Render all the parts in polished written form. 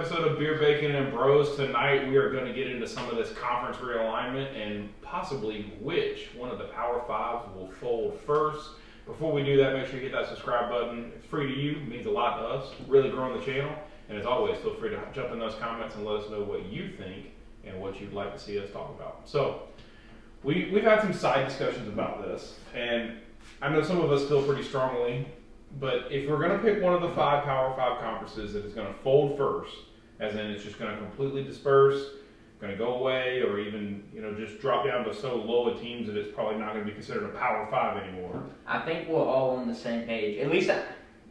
episode of Beer, Bacon, and Bros. Tonight we are going to get into some of this conference realignment and possibly which one of the Power Fives will fold first. Before we do that, make sure you hit that subscribe button. It's free to you. It means a lot to us. Really growing the channel. And as always, feel free to jump in those comments and let us know what you think and what you'd like to see us talk about. So, we've had some side discussions about this. And I know some of us feel pretty strongly. But if we're going to pick one of the 5 Power 5 conferences that is going to fold first, as in it's just going to completely disperse, going to go away, or even just drop down to so low of teams that it's probably not going to be considered a Power 5 anymore. I think we're all on the same page. At least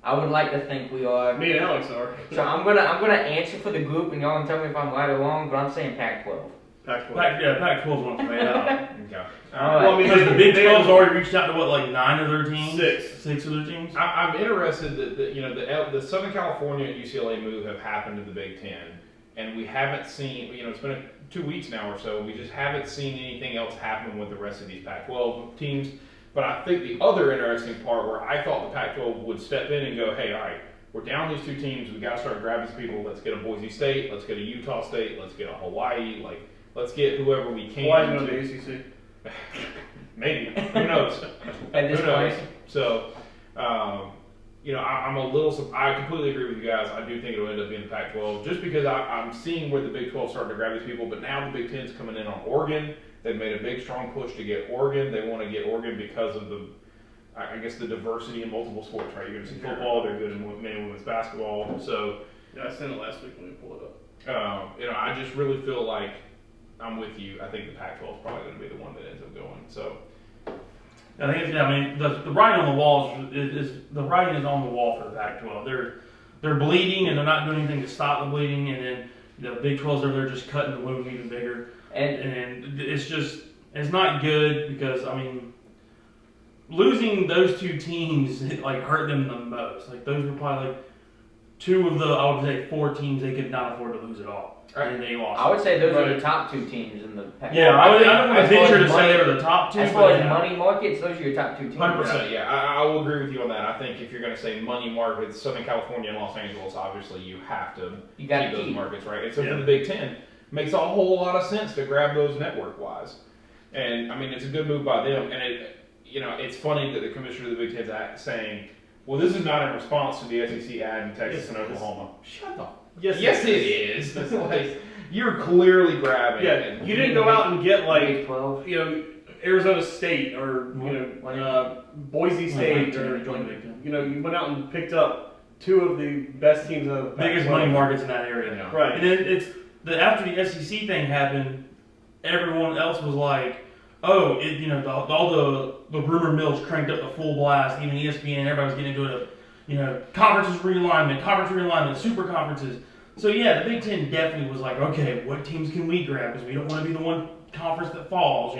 I would like to think we are. Me and Alex are. So I'm gonna answer for the group, and y'all can tell me if I'm right or wrong. But I'm saying Pac-12. Pac-12. Pac-12 wants to play it out. Okay. Well, I mean, Because the Big 12's already reached out to what, like 9 of their teams? 6 of their teams? I'm interested that the Southern California and UCLA move have happened to the Big Ten, and we haven't seen. It's been 2 weeks now or so. We just haven't seen anything else happen with the rest of these Pac-12 teams. But I think the other interesting part, where I thought the Pac-12 would step in and go, hey, all right, we're down these 2 teams. We got to start grabbing some people. Let's get a Boise State. Let's get a Utah State. Let's get a Hawaii. Let's get whoever we can. Hawaii's going to the ACC. Maybe. Who knows? At this Who knows? point. So, I'm a little. I completely agree with you guys. I do think it'll end up being the Pac-12, just because I'm seeing where the Big 12 starting to grab these people. But now the Big 10's coming in on Oregon. They've made a big, strong push to get Oregon. They want to get Oregon because of the diversity in multiple sports, right? You're going to see football. They're good in men and women's basketball. So, Yeah, I sent it last week when we pulled it up. I just really feel like I'm with you. I think the Pac-12 is probably going to be the one that ends up going. So, I think the writing on the wall is the writing is on the wall for the Pac-12. They're bleeding and they're not doing anything to stop the bleeding, and then the Big 12's over there just cutting the wound even bigger. And it's not good, because losing those 2 teams hurt them the most. Those were probably 2 of the, I would say, 4 teams they could not afford to lose at all. And they lost. I would say those are the top 2 teams in the Pac-12. Yeah, I don't want to venture to say they were the top 2. As far as money markets, those are your top 2 teams. 100%, yeah. I will agree with you on that. I think if you're going to say money markets, Southern California and Los Angeles, obviously you have to keep those markets, right? And so for the Big Ten, makes a whole lot of sense to grab those network-wise. And, it's a good move by them. And, it's funny that the commissioner of the Big Ten's saying, well, this is not in response to the SEC ad in Texas and Oklahoma. Shut up. Yes, it is. It's you're clearly grabbing. Yeah, you didn't go out and get Big 12. Arizona State or Boise State, or you went out and picked up 2 of the best teams of the biggest money markets in that area. Yeah. Right. And then after the SEC thing happened, everyone else was like, oh, all the rumor mills cranked up the full blast. Even ESPN, everybody was getting into it. Conferences realignment, super conferences. So yeah, the Big Ten definitely was like, okay, what teams can we grab? Because we don't want to be the one conference that falls,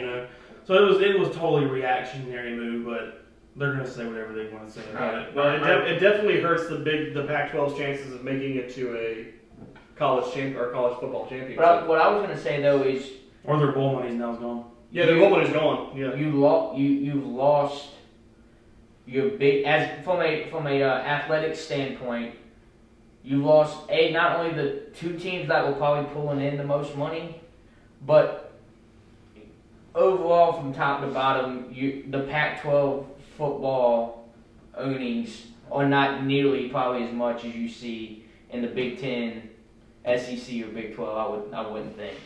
So it was totally a reactionary move, but they're going to say whatever they want to say about it. Well, it definitely hurts the Pac-12's chances of making it to a college football championship. But what I was going to say though is, or their bowl money now is gone. Yeah, their bowl money's gone. Yeah, you've lost your big, as from a athletic standpoint. You lost not only the 2 teams that were probably pulling in the most money, but overall from top to bottom, the Pac-12 football earnings are not nearly probably as much as you see in the Big 10, SEC, or Big 12. I wouldn't think.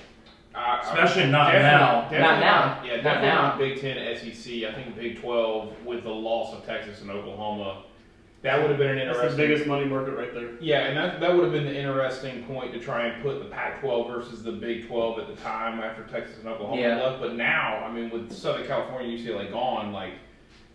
Especially not now. Not now. Yeah, definitely not Big 10, SEC. I think Big 12 with the loss of Texas and Oklahoma. That would have been an interesting. That's the biggest money market right there. Yeah, and that would have been the interesting point to try and put the Pac-12 versus the Big 12 at the time after Texas and Oklahoma left. But now, with Southern California and UCLA gone,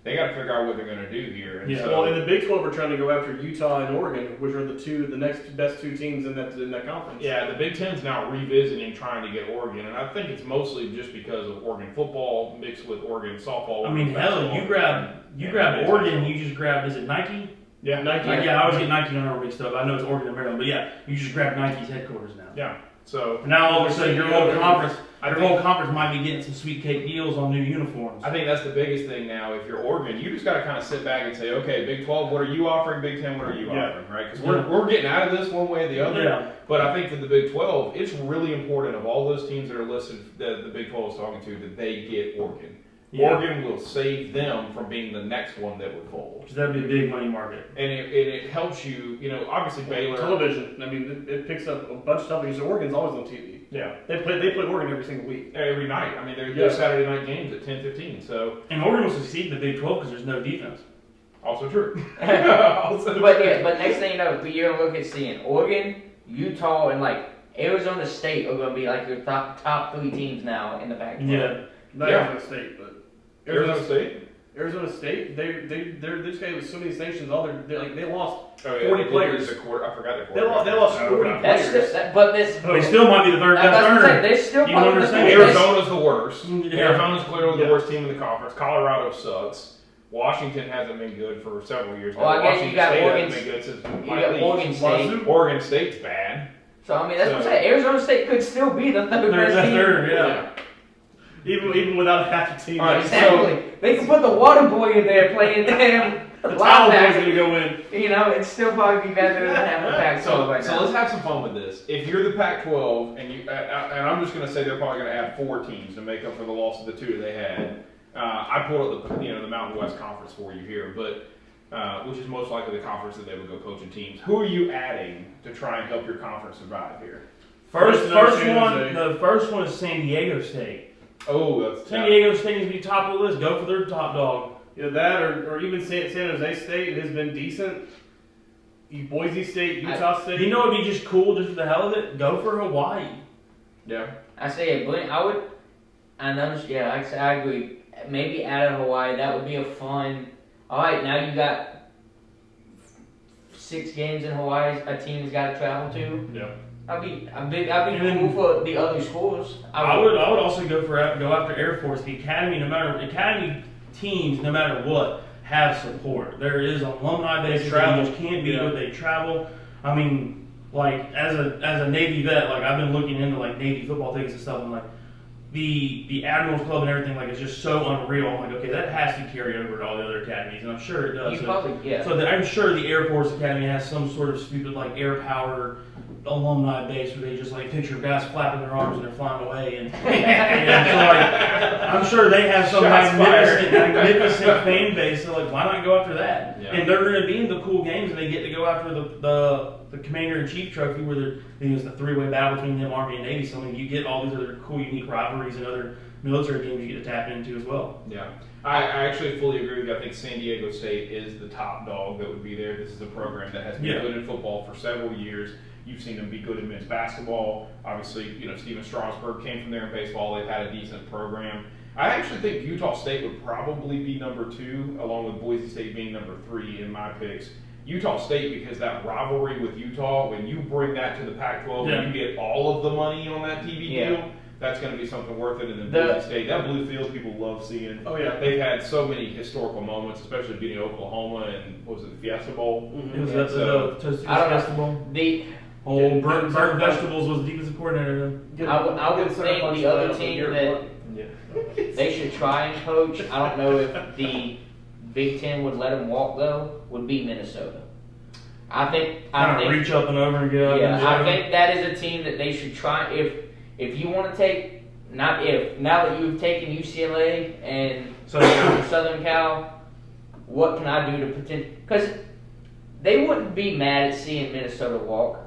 they got to figure out what they're going to do here. And and the Big 12 are trying to go after Utah and Oregon, which are the next best 2 teams in that conference. Yeah, the Big Ten's now revisiting trying to get Oregon, and I think it's mostly just because of Oregon football mixed with Oregon softball. Hell, you grab Oregon, you just grabbed, is it Nike? Yeah, Nike. I always get Nike on our mixed up. I know it's Oregon and Maryland, but yeah, you just grab Nike's headquarters now. Yeah. So Now all of a sudden your whole conference might be getting some sweet cake deals on new uniforms. I think that's the biggest thing now. If you're Oregon, you just got to kind of sit back and say, okay, Big 12, what are you offering? Big 10, what are you offering? Right? Because we're getting out of this one way or the other. Yeah. But I think for the Big 12, it's really important of all those teams that are listed that the Big 12 is talking to that they get Oregon. Yeah. Oregon will save them from being the next one that would fold. Because that'd be a big money market. And it helps you, obviously Baylor. Television. I mean, it picks up a bunch of stuff because Oregon's always on TV. Yeah. They play Oregon every single week. Every night. I mean, they're Saturday night games at 10:15. So And Oregon will succeed in the Big 12 because there's no defense. also true. Also But true. yeah, but next thing you know, you're gonna look at seeing Oregon, Utah, and like Arizona State are gonna be like your top 3 teams now in the Pac-12. Yeah. Not Yeah. Arizona State, but Arizona State. Arizona State, they just got so many sanctions. They lost Oh, yeah, 40 they players. did lose I forgot the They lost 40 That's players. still, but this. They still might be the third I was best gonna say, earner. they're still You probably understand? the Arizona's the worst. Yeah. Arizona's clearly the Yeah. worst team in the conference. Colorado sucks. Washington hasn't been good for several years now. Well, I guess Washington you got State Oregon- hasn't been good since You Mike got Leach. Oregon State. Wazoo. Oregon State's bad. So I mean, that's what I'm saying. Arizona State could still be the third best team. Yeah. Even without half the team. All right, Exactly. They could put the water boy in there playing damn the towel boy's linebacker. gonna go in. It'd still probably be better than having the Pac-12 So right now. let's have some fun with this. If you're the Pac-12, and I'm just going to say they're probably going to add 4 teams to make up for the loss of the 2 they had. I pulled up the Mountain West Conference for you here, but which is most likely the conference that they would go coaching teams. Who are you adding to try and help your conference survive here? First San one. Jose. The first one is San Diego State. Oh, that's San Diego State needs to be top of the list. Go for their top dog. Yeah, that or even San Jose State has been decent. Boise State, Utah State. You know, it'd be just cool, just for the hell of it. Go for Hawaii. Yeah. I say, I would. I know. Yeah, like I said, I agree. Maybe out of Hawaii, that would be a fun. All right, now you got 6 games in Hawaii. A team's got to travel to. Yeah. I'd be And cool then- for the other schools. I would also go after Air Force. The academy teams, no matter what, have support. There is alumni base. travel. You just can't beat Yeah. what they travel. I mean, like as a Navy vet, like I've been looking into like Navy football tickets and stuff, and like the Admirals Club and everything, like it's just so unreal. I'm like, okay, that has to carry over to all the other academies, and I'm sure it does. You probably, yeah. So I'm sure the Air Force Academy has some sort of stupid like air power alumni base where they just like picture guys flapping their arms and they're flying away, and so like I'm sure they have some Shots magnificent fan base. So like, why not go after that? Yeah. And they're going to be in the cool games, and they get to go after the Commander in Chief trophy, where it's the 3-way battle between them, Army and Navy. So I mean, you get all these other cool, unique rivalries and other military games you get to tap into as well. Yeah. I actually fully agree with you. I think San Diego State is the top dog that would be there. This is a program that has been good in football for several years. You've seen them be good in men's basketball. Obviously, Steven Strasburg came from there in baseball. They've had a decent program. I actually think Utah State would probably be number 2, along with Boise State being number 3 in my picks. Utah State, because that rivalry with Utah, when you bring that to the Pac-12 and you get all of the money on that TV deal, that's going to be something worth it. And then Boise State, that blue field people love seeing. Oh yeah, They've had so many historical moments, especially beating Oklahoma and what was it, the Fiesta Bowl? It was Yeah, so- the Tostitos I don't know. Festival. The Old Burnt Vegetables was the defensive coordinator. I would think the other team that they should try and coach. I don't know if the Big Ten would let them walk though. Would be Minnesota. I think. Reach up and over and get up. Yeah, and I think that is a team that they should try. If you want to take, not if, now that you've taken UCLA and Southern Cal, what can I do to potential? Because they wouldn't be mad at seeing Minnesota walk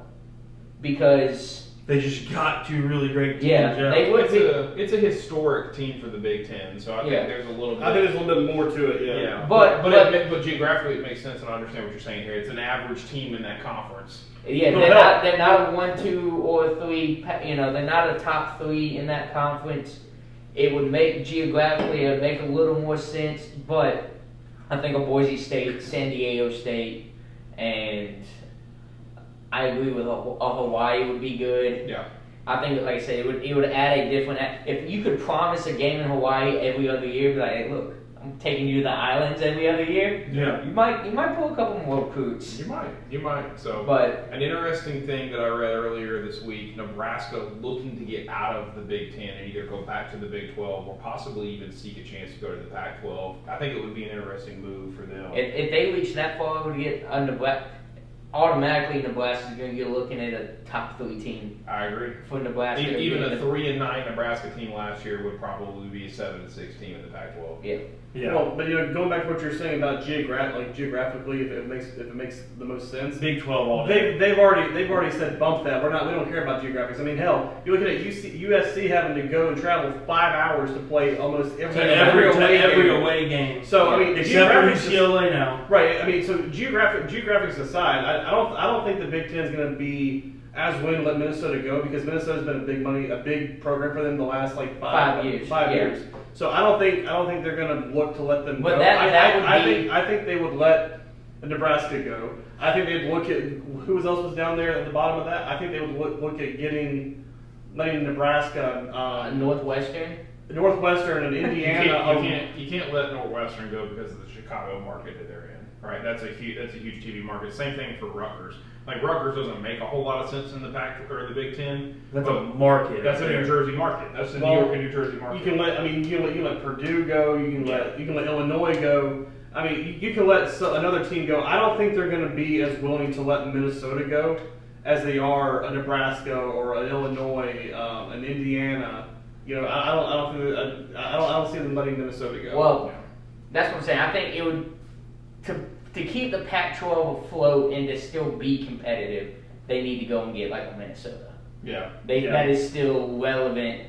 because they just got 2 really great teams. Yeah, they would be. It's a historic team for the Big Ten, so I think there's a little bit. I think there's a little bit more to it. Yeah. But geographically it makes sense, and I understand what you're saying here. It's an average team in that conference. Yeah, they're not a 1, 2, or 3. They're not a top 3 in that conference. It would make geographically, it would make a little more sense. But I think a Boise State, San Diego State, and I agree with a Hawaii would be good. Yeah. I think, like I said, it would add a different. If you could promise a game in Hawaii every other year, be like, hey, look, taking you to the islands every other year. Yeah. You might pull a couple more recruits. You might. So, But an interesting thing that I read earlier this week: Nebraska looking to get out of the Big Ten and either go back to the Big 12 or possibly even seek a chance to go to the Pac-12. I think it would be an interesting move for them. if they reach that far to get a Nebraska, automatically Nebraska's going to get looking at a top 3 team I agree. for Nebraska. Even a 3-9 Nebraska team last year would probably be a 7-6 team in the Pac-12. Yeah. Yeah. Well, but going back to what you're saying about geographically, if it makes the most sense. Big 12 all day. They've already said bump that. We don't care about geographics. I mean, hell, you're looking at USC having to go and travel 5 hours to play almost every away game. So I mean, except for geographics UCLA now. right. I mean, so geographics aside, I don't think the Big Ten is going to be as willing to let Minnesota go because Minnesota's been a big program for them the last like 5 years. Five Yeah. years. So I don't think they're going to look to let them But go. I think they would let Nebraska go. I think they'd look at who else was down there at the bottom of that. I think they would look at letting Nebraska, Northwestern. Northwestern, and Indiana. You can't let Northwestern go because of the Chicago market that they're in, right? That's a huge TV market. Same thing for Rutgers. Like Rutgers doesn't make a whole lot of sense in the Pac or the Big Ten. That's a market. That's a New Jersey market. That's the New York and New Jersey market. You can let Purdue go. You can let Illinois go. I mean, you can let another team go. I don't think they're going to be as willing to let Minnesota go as they are a Nebraska or an Illinois, an Indiana. I don't see them letting Minnesota go. Well, that's what I'm saying. I think it would to keep the Pac-12 afloat and to still be competitive, they need to go and get like a Minnesota. Yeah. That is still relevant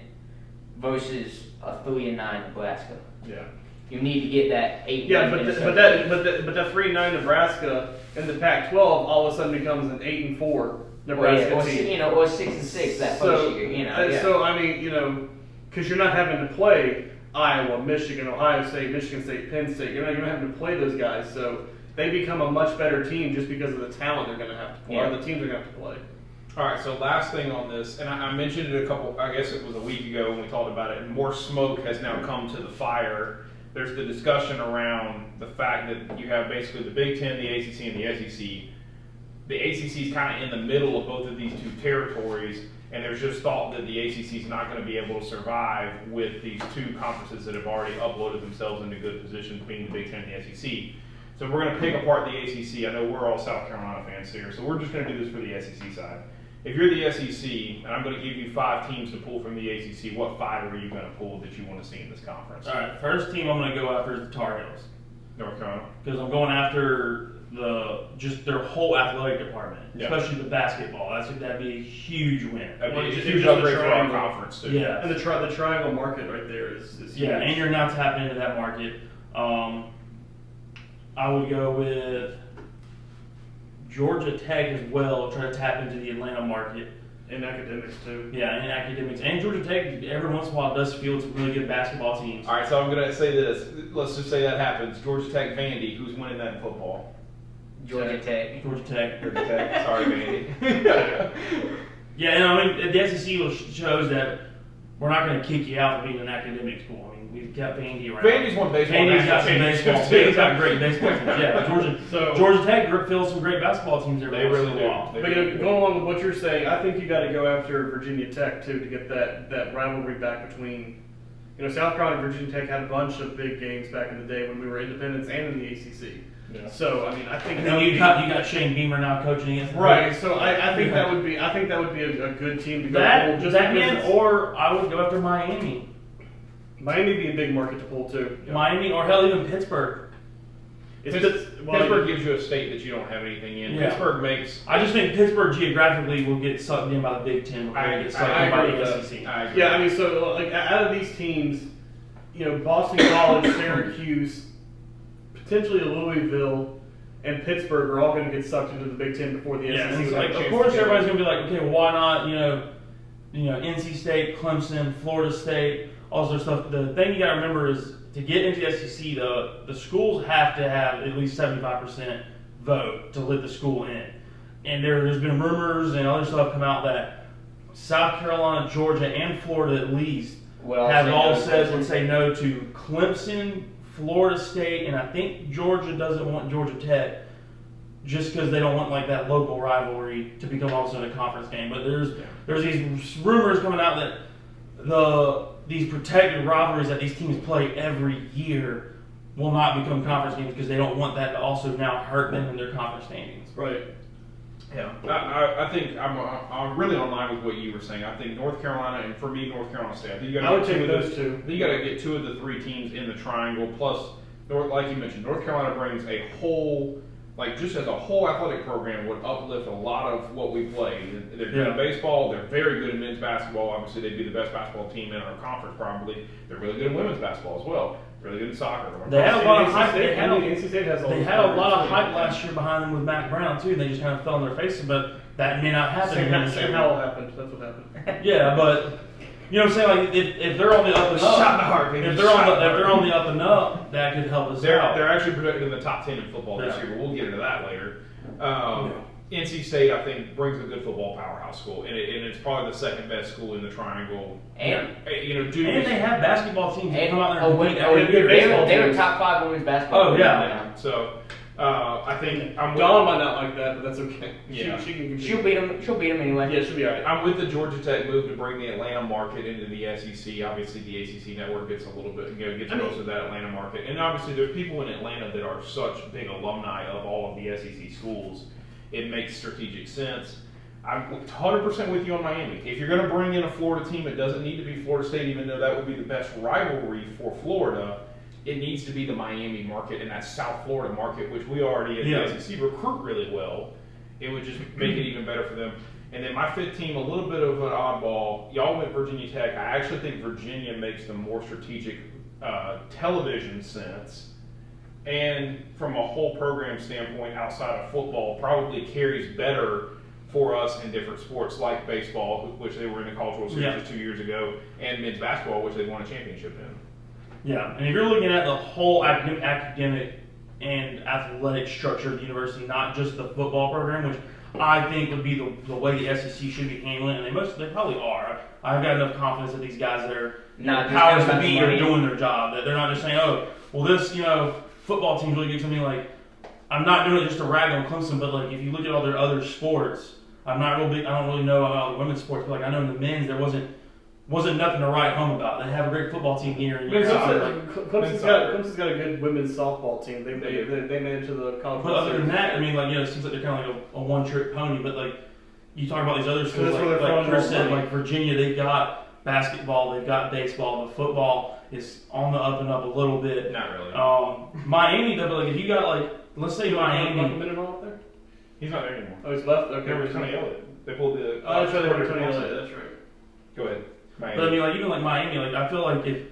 versus a 3-9 Nebraska. Yeah. You need to get that 8. Yeah, but that 3-9 Nebraska in the Pac-12 all of a sudden becomes an 8-4 Nebraska team. Or 6-6 that first year. So I mean, because you're not having to play Iowa, Michigan, Ohio State, Michigan State, Penn State. You're not having to play those guys. So they become a much better team just because of the talent they're going to have to play. Yeah. Or the teams are going to have to play. All right, so last thing on this, and I mentioned it I guess it was a week ago when we talked about it, and more smoke has now come to the fire. There's the discussion around the fact that you have basically the Big Ten, the ACC, and the SEC. The ACC is kind of in the middle of both of these two territories, and there's just thought that the ACC is not going to be able to survive with these two conferences that have already uploaded themselves into good positions, being the Big Ten and the SEC. So we're going to pick apart the ACC. I know we're all South Carolina fans here, so we're just going to do this for the SEC side. If you're the SEC, and I'm going to give you 5 teams to pull from the ACC, what 5 are you going to pull that you want to see in this conference? All right, first team I'm going to go after is the Tar Heels. North Carolina. Because I'm going after just their whole athletic department, Yeah. especially the basketball. That'd be a huge win. That'd be a Just huge the upgrade for our triangle. conference, too. Yeah. And the triangle market right there is huge. Yeah, and you're now tapping into that market. I would go with Georgia Tech as well, try to tap into the Atlanta market. In academics too. Yeah, and academics. And Georgia Tech, every once in a while, does field some really good basketball teams. All right, so I'm going to say this. Let's just say that happens. Georgia Tech, Vandy. Who's winning that in football? Georgia Tech. Georgia Tech. Georgia Tech. Sorry, Vandy. Yeah, and I mean, the SEC shows that we're not going to kick you out for being an academic school. I mean, we've got Vandy around. Vandy's won baseball. Vandy's got some national baseball. championships, Vandy's got great baseball teams. Yeah, Georgia Tech fills some great basketball teams every They once really in a do. while. They But going along with what you're saying, I think you got to go after Virginia Tech too to get that rivalry back between. South Carolina and Virginia Tech had a bunch of big games back in the day when we were independents and in the ACC. Yeah. So I mean, I think And then you got Shane Beamer now coaching against the right. Raiders. So I think that would be a good team to go That pull. Just that because means, or I would go after Miami, Miami be a big market to pull too. Miami, or hell, even Pittsburgh. Pittsburgh gives you a state that you don't have anything in. Yeah. Pittsburgh makes. I just think Pittsburgh geographically will get sucked in by the Big Ten. Before they get sucked in by agree the with SEC. that. I agree. Yeah, I mean, so like out of these teams, Boston College, Syracuse, potentially Louisville, and Pittsburgh are all going to get sucked into the Big Ten before the Yeah, SEC. and it's would have like, a of chance course, to get everybody's in. gonna be like, okay, why not? NC State, Clemson, Florida State, all this stuff. The thing you got to remember is to get into the SEC, the schools have to have at least 75% vote to let the school in. And there's been rumors and other stuff come out that South Carolina, Georgia, and Florida at least have all said would say no to Clemson, Florida State, and I think Georgia doesn't want Georgia Tech, just because they don't want like that local rivalry to become also in a conference game. But there's these rumors coming out that these protected rivalries that these teams play every year will not become conference games because they don't want that to also now hurt them in their conference standings. Right. Yeah, I think I'm really on line with what you were saying. I think North Carolina, and for me, North Carolina State. I think you got to get those two. You got to get 2 of the 3 teams in the triangle. Plus, like you mentioned, North Carolina brings a whole, like just as a whole athletic program, would uplift a lot of what we play. They're good in baseball. They're very good in men's basketball. Obviously, they'd be the best basketball team in our conference probably. They're really good in women's basketball as well. Really good in soccer. They had a lot of hype. They had NC State has they had a lot of hype last year behind them with Mac Brown too. They just kind of fell on their faces, but that may not happen. Same Howell happened. That's what happened. Yeah, but you know what I'm saying? Like if they're on the up and up, Shot in the heart, baby. if they're on the up and up, that could help us out. They're actually projected in the top 10 in football this year, but we'll get into that later. NC State, I think, brings a good football powerhouse school, and it's probably the second best school in the triangle. And and they have basketball teams that come out there and compete. They were top 5 women's basketball. Oh yeah. So I think I'm Dawn might not like that, but that's okay. Yeah. She can compete. She'll beat them anyway. Yeah, she'll be alright. I'm with the Georgia Tech move to bring the Atlanta market into the SEC. Obviously, the ACC network gets a little bit, gets most of that Atlanta market, and obviously there's people in Atlanta that are such big alumni of all of the SEC schools. It makes strategic sense. I'm 100% with you on Miami. If you're going to bring in a Florida team, it doesn't need to be Florida State, even though that would be the best rivalry for Florida. It needs to be the Miami market and that South Florida market, which we already at the SEC recruit really well. It would just make it even better for them. And then my 5th team, a little bit of an oddball. Y'all went Virginia Tech. I actually think Virginia makes the more strategic television sense. And from a whole program standpoint, outside of football, probably carries better for us in different sports like baseball, which they were in the College World Series 2 years ago, and men's basketball, which they won a championship in. Yeah, and if you're looking at the whole academic and athletic structure of the university, not just the football program, which I think would be the way the SEC should be handling it, and they probably are. I've got enough confidence that these guys that are powers to be are doing their job, that they're not just saying, oh, well, this, football team's really good. Something like, I'm not doing it just to rag on Clemson, but like if you look at all their other sports, I'm not real big. I don't really know about the women's sports, but like I know in the men's there wasn't nothing to write home about. They have a great football team here. And Clemson's got a good women's softball team. They made it to the college. But other than that, I mean, like it seems like they're kind of like a one-trick pony. But like you talk about these other schools, like Chris said, like Virginia, they've got basketball, they've got baseball, the football is on the up and up a little bit. Not really. Miami, though, but like if you got like, let's say Miami. Up there? He's not there anymore. Oh, he's left. Okay. There was Tony Elliott. They pulled the. Oh, that's right. They were Tony Elliott. That's right. Go ahead. Miami. But I mean, like even like Miami, like I feel like if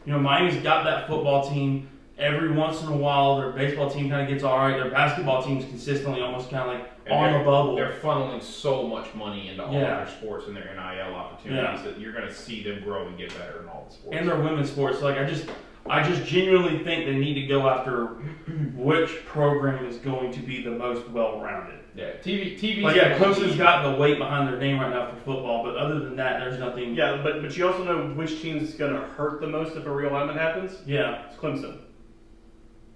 Miami's got that football team, every once in a while their baseball team kind of gets all right. Their basketball team's consistently almost kind of like on the bubble. They're funneling so much money into all their sports and their NIL opportunities that you're going to see them grow and get better in all the sports. And their women's sports. Like I just genuinely think they need to go after which program is going to be the most well-rounded. Yeah, TV. Like Clemson's got the weight behind their name right now for football, but other than that, there's nothing. Yeah, but you also know which team's going to hurt the most if a realignment happens. Yeah, it's Clemson.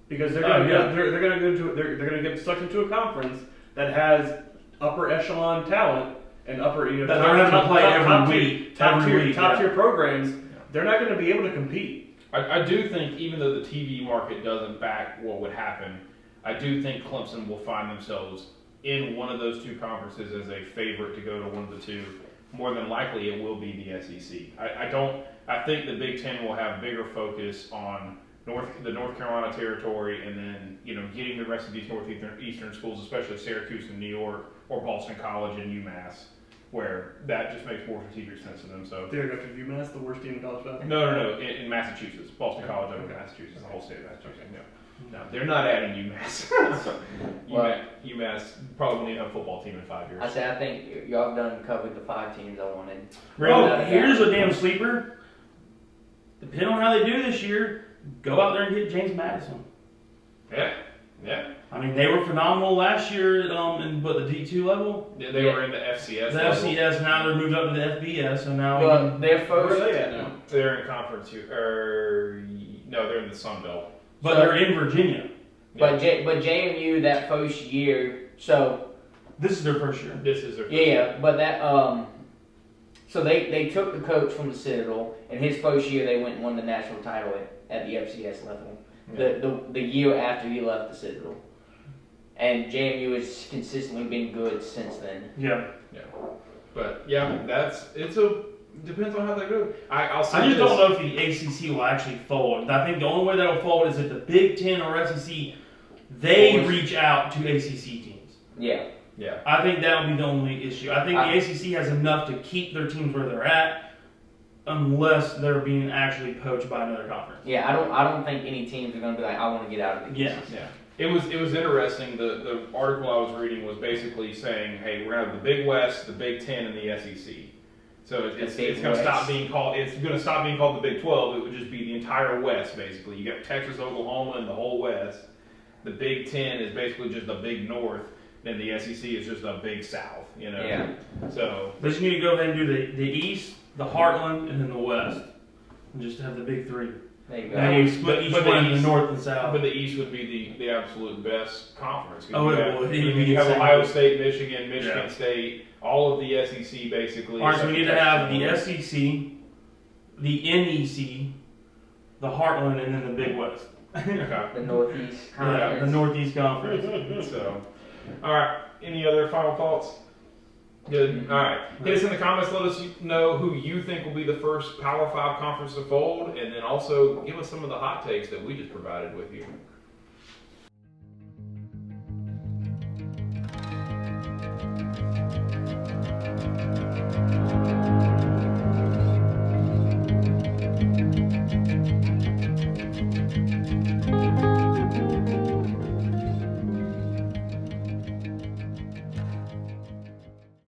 Because they're going to get stuck into a conference that has upper echelon talent and upper that they're having to play every week, top tier programs. They're not going to be able to compete. I do think even though the TV market doesn't back what would happen, I do think Clemson will find themselves in one of those two conferences as a favorite to go to one of the two. More than likely, it will be the SEC. I think the Big Ten will have bigger focus on the North Carolina territory, and then getting the rest of these northeastern schools, especially Syracuse and New York, or Boston College and UMass, where that just makes more strategic sense to them. So they're going to go to UMass, the worst team in college basketball. No. In Massachusetts, Boston College over Massachusetts, the whole state of Massachusetts. No, they're not adding UMass. UMass probably won't even have a football team in 5 years. I think y'all done covered the 5 teams I wanted. Well, here's a damn sleeper. Depending on how they do this year, go out there and get James Madison. Yeah. I mean, they were phenomenal last year in the D2 level. Yeah, they were in the FCS. The level. FCS, now they're moved up to the FBS, so now they're first. Where are they at now? They're in conference. No, they're in the Sun Belt. But So- they're in Virginia. But JMU that first year, so This is their first year. This is their yeah, but that so they took the coach from the Citadel, and his first year they went and won the national title at the FCS level. The year after he left the Citadel, and JMU has consistently been good since then. Yeah. But yeah, depends on how they go. I'll say I just this. don't know if the ACC will actually fold. I think the only way that will fold is if the Big Ten or SEC they reach out to ACC teams. Yeah. Yeah. I think that would be the only issue. I think the ACC has enough to keep their teams where they're at, unless they're being actually poached by another conference. Yeah, I don't think any teams are going to be like, I want to get out of the Yeah. Yeah. It was interesting. The article I was reading was basically saying, hey, we're gonna have the Big West, the Big Ten, and the SEC. So it's gonna stop being called. It's gonna stop being called the Big 12. It would just be the entire West, basically. You got Texas, Oklahoma, and the whole West. The Big Ten is basically just the Big North. Then the SEC is just a Big South. You know. Yeah. So They just need to go ahead and do the East, the Heartland, and then the West, and just have the big three. There you go. And we split each but the one in the East- North and South. But the East would be the absolute best conference. 'Cause Oh, you it have, would. It I would mean, be you have insane. Ohio State, Michigan, Yeah. State, all of the SEC basically. All right, so we need to have the Texas. SEC, the NEC, the Heartland, and then the Big West. Okay. The Northeast Yeah, Conference. the Northeast Conference. So, all right. Any other final thoughts? Good. All right. Hit us in the comments. Let us know who you think will be the first Power 5 conference to fold, and then also give us some of the hot takes that we just provided with you.